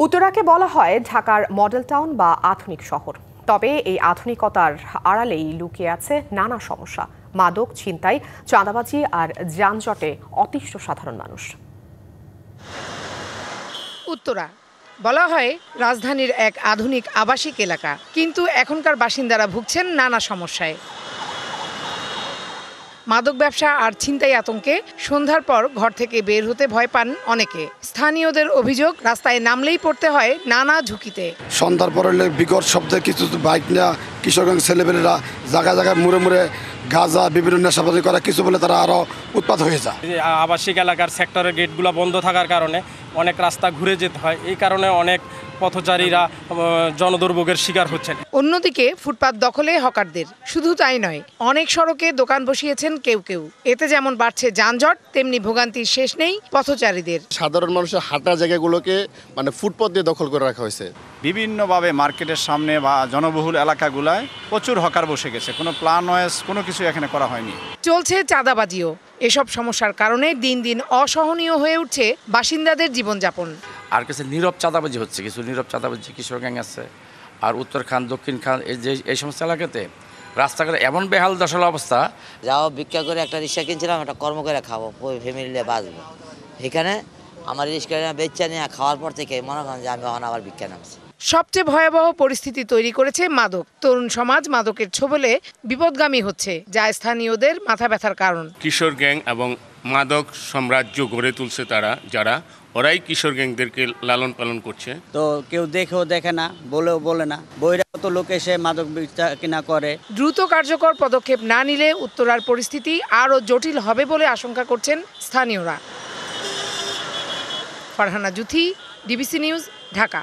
উত্তরাকে বলা হয় ঢাকার মডেল টাউন বা আধুনিক শহর। তবে এই আধুনিকতার আড়ালেই লুকিয়ে আছে নানা সমস্যা, মাদক, ছিনতাই, চাঁদাবাজি আর যানজটে অতিষ্ঠ সাধারণ মানুষ। উত্তরা বলা হয় রাজধানীর এক আধুনিক আবাসিক এলাকা, কিন্তু এখনকার বাসিন্দারা ভুগছেন নানা সমস্যায়। মাদক ব্যবসা আর ছিনতাই আতঙ্কে সন্ধ্যার পর ঘর থেকে বের হতে ভয় পান অনেকে। স্থানীয়দের অভিযোগ, রাস্তায় নামলেই পড়তে হয় নানা ঝুঁকিতে। সন্ধ্যার পর বিকট শব্দে কিছু বাইক নেওয়া কিশোরগঞ্জ ছেলেপেলেরা জায়গায় জায়গায় মুড়ে মুড়ে গাঁজা বিভিন্ন নেশাবাজি করা কিছু বলে তারা আরও উৎপাত হয়ে যায়। আবাসিক এলাকার সেক্টরের গেটগুলো বন্ধ থাকার কারণে অনেক রাস্তা ঘুরে যেতে হয়, এই কারণে অনেক পথচারীরা জনদুর্ভোগের শিকার হচ্ছেন। অন্যদিকে ফুটপাত দখলে হকারদের। শুধু তাই নয়, অনেক সড়কে দোকান বসিয়েছেন কেউ কেউ। এতে যেমন বাড়ছে যানজট, তেমনি ভোগান্তির শেষ নেই পথচারীদের। সাধারণ মানুষের হাঁটার জায়গাগুলোকে ফুটপাত দিয়ে দখল করে রাখা হয়েছে। বিভিন্নভাবে মার্কেটের সামনে বা জনবহুল এলাকাগুলায় প্রচুর হকার বসে গেছে, কোনো প্ল্যান ওয়াইজ কোনো কিছু এখানে করা হয়নি। চলছে চাঁদাবাজিও। এসব সমস্যার কারণে দিন দিন অসহনীয় হয়ে উঠছে বাসিন্দাদের জীবনযাপন। আর কিছু নীরব চাঁদাবাজি হচ্ছে, কিছু নীরব চাঁদাবাজি কিশোর গ্যাং আছে, আর উত্তর খান, দক্ষিণ খান, এই সমস্ত এলাকাতে রাস্তাঘাটে এমন বেহাল দশাল অবস্থা। যাও ভিক্ষা করে একটা রিক্সা কিনছিলাম, একটা কর্ম করে খাবো, ফ্যামিলি নিয়ে বাঁচবো। এখানে আমার রিক্সা বেচা নিয়ে খাওয়ার পর থেকে মনে করেন যে আমি এখন আবার ভিক্ষা নামছি। সবচেয়ে ভয়াবহ পরিস্থিতি তৈরি করেছে মাদক। তরুণ সমাজ মাদকের ছোবলে বিপদগামী হচ্ছে, যা স্থানীয়দের মাথা ব্যথার কারণ। কিশোর গ্যাং এবং মাদক সাম্রাজ্য গড়ে তুলছে তারা, যারা ওরাই কিশোর গ্যাংদেরকে লালন পালন করছে। তো কেউ দেখেও দেখে না, বলেও বলে না, বহিরাগত লোক এসে মাদক কিনা করে। দ্রুত কার্যকর পদক্ষেপ না নিলে উত্তরার পরিস্থিতি আরও জটিল হবে বলে আশঙ্কা করছেন স্থানীয়রা। Farhana Juthi, DBC news, Dhaka.